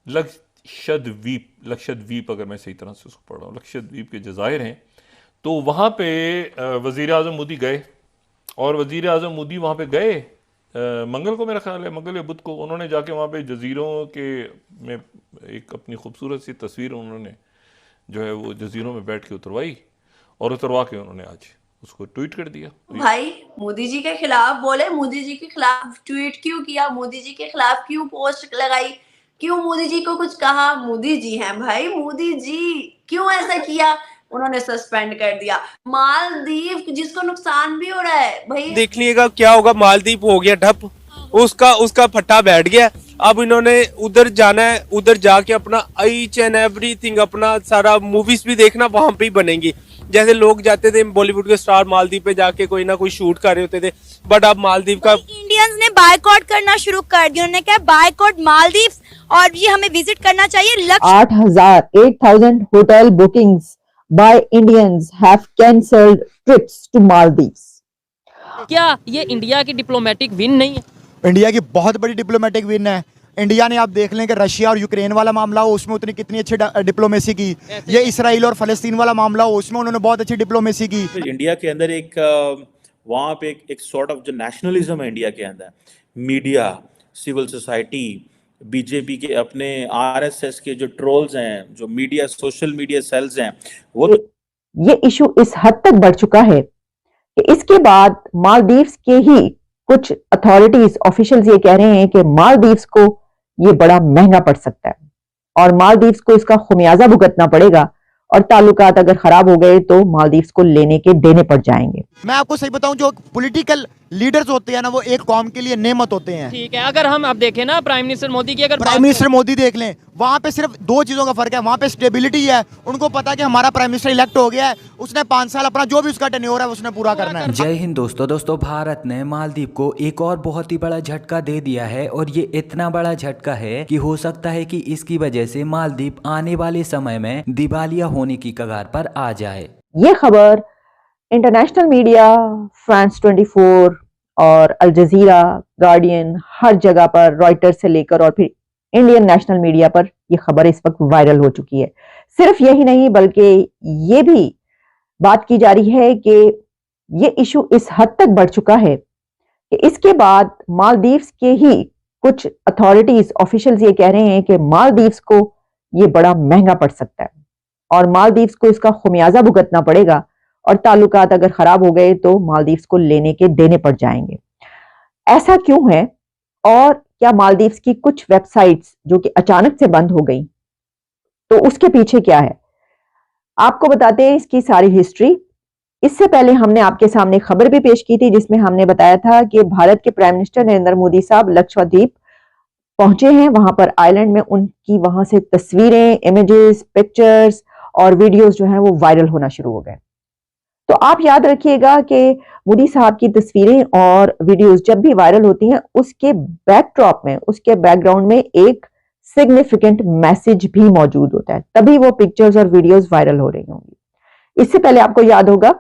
लक्षद्वीप अगर मैं सही तरह से उसको पढ़ रहा हूँ, लक्षद्वीप के जज़ायर हैं। तो वहाँ पे वज़ीर आज़म मोदी गए, और वज़ीर आज़म मोदी वहाँ पे गए मंगल को, मेरा ख्याल है मंगल या बुध को। उन्होंने जाके वहाँ पे जज़ीरों के में एक अपनी खूबसूरत सी तस्वीर उन्होंने जो है वो जज़ीरों में बैठ के उतरवाई, और उतरवा के उन्होंने आज उसको ट्वीट कर दिया। भाई मोदी जी के खिलाफ बोले, मोदी जी के खिलाफ ट्वीट क्यों किया, मोदी जी के खिलाफ क्यों पोस्ट लगाई, क्यों मोदी जी को कुछ कहा? मोदी जी हैं भाई, मोदी जी क्यों ऐसा किया? उन्होंने सस्पेंड कर दिया। मालदीव जिसको नुकसान भी हो रहा है भाई, देख लीजिएगा क्या होगा। मालदीव हो गया ठप, उसका फट्टा बैठ गया। अब इन्होंने उधर जाना है, उधर जाके अपना ईच एंड एवरीथिंग, अपना सारा मूवीज भी देखना वहां पे ही बनेंगी। जैसे लोग जाते थे बॉलीवुड के स्टार मालदीव पे जाके कोई ना कोई शूट कर रहे होते थे, बट अब मालदीव का इंडियंस ने बायकॉट करना शुरू कर दिया। उन्होंने कहा बायकॉट मालदीव्स, और ये हमें विजिट करना चाहिए। 8,000 hotel bookings by Indians have cancelled trips to Maldives. क्या ये इंडिया की डिप्लोमेटिक विन नहीं है? इंडिया की बहुत बड़ी डिप्लोमेटिक विन है। इंडिया ने आप देख लें कि रशिया और यूक्रेन वाला मामला हो, उसमें उतनी कितनी अच्छी डिप्लोमेसी की। ये इसराइल और फलस्तीन वाला मामला हो, उसमें उन्होंने बहुत अच्छी डिप्लोमेसी की। तो इंडिया के अंदर एक वहाँ पे एक सॉर्ट ऑफ जो नेशनलिज्म है इंडिया के अंदर, मीडिया, सिविल सोसाइटी, बीजेपी के अपने आरएसएस के जो ट्रोल्स हैं, जो मीडिया सोशल मीडिया सेल्स हैं, वो ये इशू इस हद तक बढ़ चुका है कि इसके बाद मालदीव्स के ही कुछ अथॉरिटीज ऑफिशियल्स ये कह रहे हैं कि मालदीव्स को ये बड़ा महंगा पड़ सकता है, और मालदीव्स को इसका खुमियाजा भुगतना पड़ेगा, और ताल्लुकात अगर खराब हो गए तो मालदीव्स को लेने के देने पड़ जाएंगे। मैं आपको सही बताऊं, जो पॉलिटिकल लीडर्स होते हैं ना, वो एक कौम के लिए नेमत होते हैं। ठीक है, अगर हम अब देखें ना प्राइम मिनिस्टर मोदी की, अगर प्राइम मिनिस्टर मोदी देख लें, वहां पे सिर्फ दो चीजों का फर्क है। वहां पे स्टेबिलिटी है, उनको पता है कि हमारा प्राइम मिनिस्टर इलेक्ट हो गया है, उसने 5 साल अपना जो भी उसका टेन्योर है उसने पूरा करना है। जय हिंद दोस्तों, भारत ने मालदीव को एक और बहुत ही बड़ा झटका दे दिया है, और ये इतना बड़ा झटका है कि हो सकता है कि इसकी वजह से मालदीव आने वाले समय में दिवालिया होने की कगार पर आ जाए। ये खबर इंटरनेशनल मीडिया, फ्रांस 24 और अल जजीरा, गार्डियन, हर जगह पर, रॉयटर्स से लेकर और फिर इंडियन नेशनल मीडिया पर यह खबर इस वक्त वायरल हो चुकी है। सिर्फ यही नहीं, बल्कि ये भी बात की जा रही है कि ये इशू इस हद तक बढ़ चुका है कि इसके बाद मालदीव्स के ही कुछ अथॉरिटीज ऑफिशियल्स ये कह रहे हैं कि मालदीव्स को ये बड़ा महंगा पड़ सकता है, और मालदीव्स को इसका खुमियाजा भुगतना पड़ेगा, और ताल्लुकात अगर खराब हो गए तो मालदीव्स को लेने के देने पड़ जाएंगे। ऐसा क्यों है, और क्या मालदीव्स की कुछ वेबसाइट्स जो कि अचानक से बंद हो गई, तो उसके पीछे क्या है, आपको बताते हैं इसकी सारी हिस्ट्री। इससे पहले हमने आपके सामने खबर भी पेश की थी, जिसमें हमने बताया था कि भारत के प्राइम मिनिस्टर नरेंद्र मोदी साहब लक्षद्वीप पहुंचे हैं। वहां पर आइलैंड में उनकी वहां से तस्वीरें, इमेजेस, पिक्चर्स और वीडियोस जो हैं वो वायरल होना शुरू हो गए। तो आप याद रखिएगा कि मोदी साहब की तस्वीरें और वीडियोस जब भी वायरल होती हैं, उसके बैकड्रॉप में, उसके बैकग्राउंड में एक सिग्निफिकेंट मैसेज भी मौजूद होता है, तभी वो पिक्चर्स और वीडियोस वायरल हो रही होंगी। इससे पहले आपको याद होगा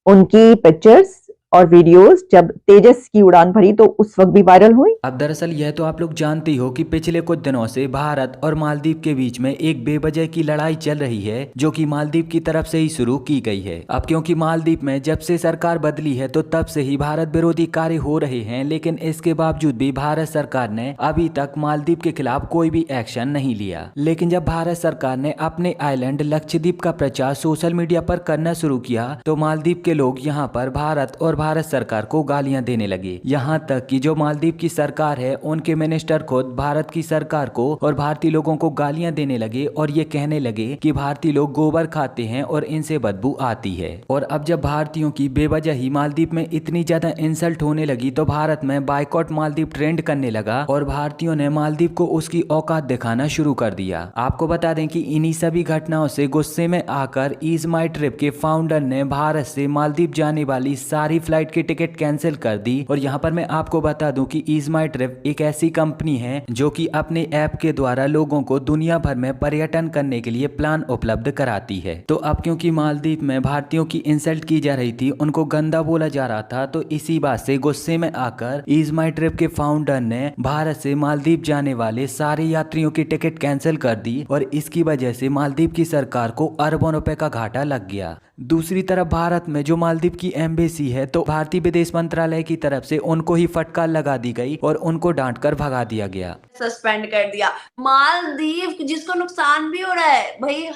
उनकी पिक्चर्स और वीडियोस जब तेजस की उड़ान भरी तो उस वक्त भी वायरल हुई। अब दरअसल यह तो आप लोग जानते ही हो कि पिछले कुछ दिनों से भारत और मालदीव के बीच में एक बेवजह की लड़ाई चल रही है, जो कि मालदीव की तरफ से ही शुरू की गई है। अब क्योंकि मालदीव में जब से सरकार बदली है तो तब से ही भारत विरोधी कार्य हो रहे हैं, लेकिन इसके बावजूद भी भारत सरकार ने अभी तक मालदीव के खिलाफ कोई भी एक्शन नहीं लिया। लेकिन जब भारत सरकार ने अपने आइलैंड लक्षद्वीप का प्रचार सोशल मीडिया पर करना शुरू किया तो मालदीव के लोग यहाँ पर भारत और भारत सरकार को गालियां देने लगे। यहाँ तक कि जो मालदीव की सरकार है, उनके मिनिस्टर खुद भारत की सरकार को और भारतीय लोगों को गालियां देने लगे, और ये कहने लगे कि भारतीय लोग गोबर खाते हैं और इनसे बदबू आती है। और अब जब भारतीयों की बेवजह ही मालदीव में इतनी ज्यादा इंसल्ट होने लगी तो भारत में बायकॉट मालदीव ट्रेंड करने लगा, और भारतीयों ने मालदीव को उसकी औकात दिखाना शुरू कर दिया। आपको बता दें कि इन्हीं सभी घटनाओं से गुस्से में आकर ईज माई ट्रिप के फाउंडर ने भारत से मालदीव जाने वाली सारी फ्लाइट की टिकट कैंसिल कर दी। और यहाँ पर मैं आपको बता दूं कि ईज माई ट्रिप एक ऐसी कंपनी है जो कि अपने ऐप के द्वारा लोगों को दुनिया भर में पर्यटन करने के लिए प्लान उपलब्ध कराती है। तो अब क्योंकि मालदीव में भारतीयों की इंसल्ट की जा रही थी, उनको गंदा बोला जा रहा था, तो इसी बात से गुस्से में आकर ईज माई ट्रिप के फाउंडर ने भारत से मालदीव जाने वाले सारे यात्रियों की टिकट कैंसिल कर दी और इसकी वजह से मालदीव की सरकार को अरबों रुपए का घाटा लग गया। दूसरी तरफ भारत में जो मालदीव की एम्बेसी है, तो भारतीय विदेश मंत्रालय की तरफ से उनको ही फटकार लगा दी गई और उनको डांट कर भगा दिया गया, सस्पेंड कर दिया। मालदीव जिसको नुकसान भी हो रहा है भाई,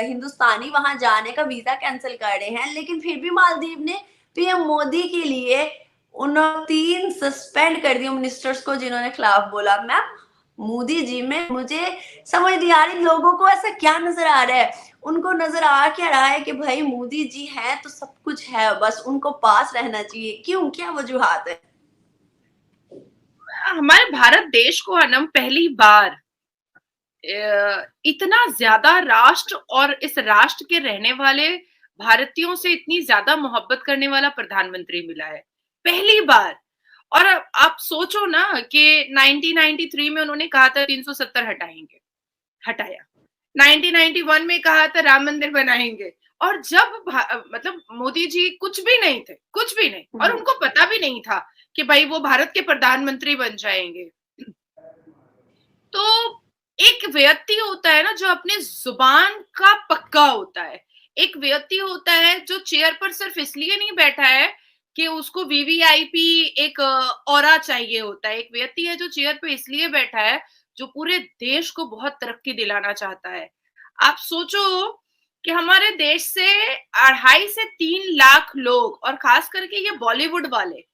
हिंदुस्तानी वहां जाने का वीजा कैंसिल कर रहे हैं, लेकिन फिर भी मालदीव ने पीएम मोदी के लिए 3 सस्पेंड कर दिए मिनिस्टर्स को जिन्होंने खिलाफ बोला। मैम मोदी जी में मुझे समझ नहीं आ रही, लोगों को ऐसा क्या नजर आ रहा है? उनको नजर आ क्या रहा है कि भाई मोदी जी हैं तो सब कुछ है, बस उनको पास रहना चाहिए। क्यों, क्या वजूहात है? हमारे भारत देश को अनम पहली बार इतना ज्यादा राष्ट्र और इस राष्ट्र के रहने वाले भारतीयों से इतनी ज्यादा मोहब्बत करने वाला प्रधानमंत्री मिला है, पहली बार। और आप सोचो ना कि 1993 में उन्होंने कहा था 370 हटाएंगे, हटाया। 1991 में कहा था राम मंदिर बनाएंगे, और जब मतलब मोदी जी कुछ भी नहीं थे, कुछ भी नहीं, और उनको पता भी नहीं था कि भाई वो भारत के प्रधानमंत्री बन जाएंगे। तो एक व्यक्ति होता है ना जो अपने जुबान का पक्का होता है, एक व्यक्ति होता है जो चेयर पर सिर्फ इसलिए नहीं बैठा है कि उसको वीवीआईपी एक ऑरा चाहिए होता है, एक व्यक्ति है जो चेयर पे इसलिए बैठा है जो पूरे देश को बहुत तरक्की दिलाना चाहता है। आप सोचो कि हमारे देश से 2.5 से 3 लाख लोग, और खास करके ये बॉलीवुड वाले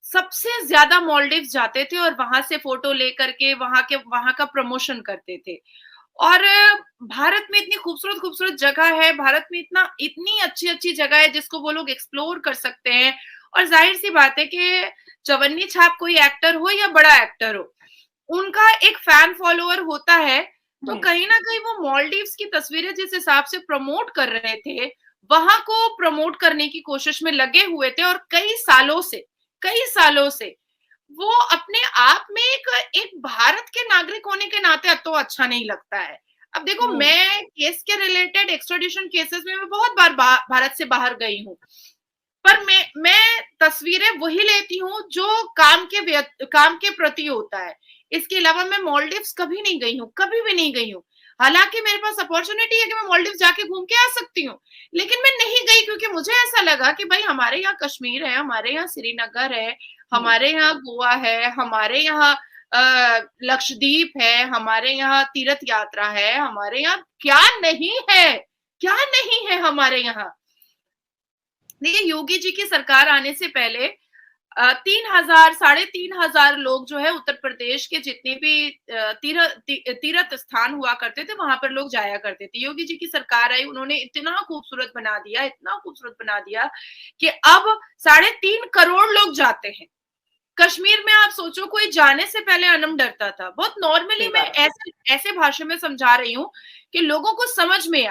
सबसे ज्यादा मालदीव जाते थे और वहां से फोटो लेकर के वहां का प्रमोशन करते थे। और भारत में इतनी खूबसूरत खूबसूरत जगह है, भारत में इतनी अच्छी अच्छी जगह है जिसको वो लोग एक्सप्लोर कर सकते हैं। और जाहिर सी बात है कि चवन्नी छाप कोई एक्टर हो या बड़ा एक्टर हो, उनका एक फैन फॉलोअर होता है। तो कहीं ना कहीं वो मालदीव्स की तस्वीरें जिस हिसाब से प्रमोट कर रहे थे, वहां को प्रमोट करने की कोशिश में लगे हुए थे। और कई सालों से वो अपने आप में एक भारत के नागरिक होने के नाते अब तो अच्छा नहीं लगता है। अब देखो, मैं केस के रिलेटेड एक्स्ट्राडिशन केसेस में मैं बहुत बार भारत से बाहर गई हूँ, पर मैं तस्वीरें वही लेती हूँ जो काम के प्रति होता है। इसके अलावा मैं मालदीव्स कभी नहीं गई हूँ, कभी भी नहीं गई हूँ। हालांकि मेरे पास अपॉर्चुनिटी है कि मैं मालदीव्स जाके घूम के आ सकती हूँ, लेकिन मैं नहीं गई क्योंकि मुझे ऐसा लगा कि भाई हमारे यहाँ कश्मीर है, हमारे यहाँ श्रीनगर है, हमारे यहाँ गोवा है, हमारे यहाँ लक्षद्वीप है, हमारे यहाँ तीर्थ यात्रा है, हमारे यहाँ क्या नहीं है हमारे यहाँ। देखिए, योगी जी की सरकार आने से पहले 3,000-3,500 लोग जो है उत्तर प्रदेश के जितने भी तीर्थ स्थान हुआ करते थे वहां पर लोग जाया करते थे। योगी जी की सरकार आई, उन्होंने इतना खूबसूरत बना दिया कि अब 3.5 करोड़ लोग जाते हैं। कश्मीर में आप सोचो, कोई जाने से पहले अनम डरता था। बहुत नॉर्मली मैं ऐसे भाषा में समझा रही हूँ कि लोगों को समझ में आए।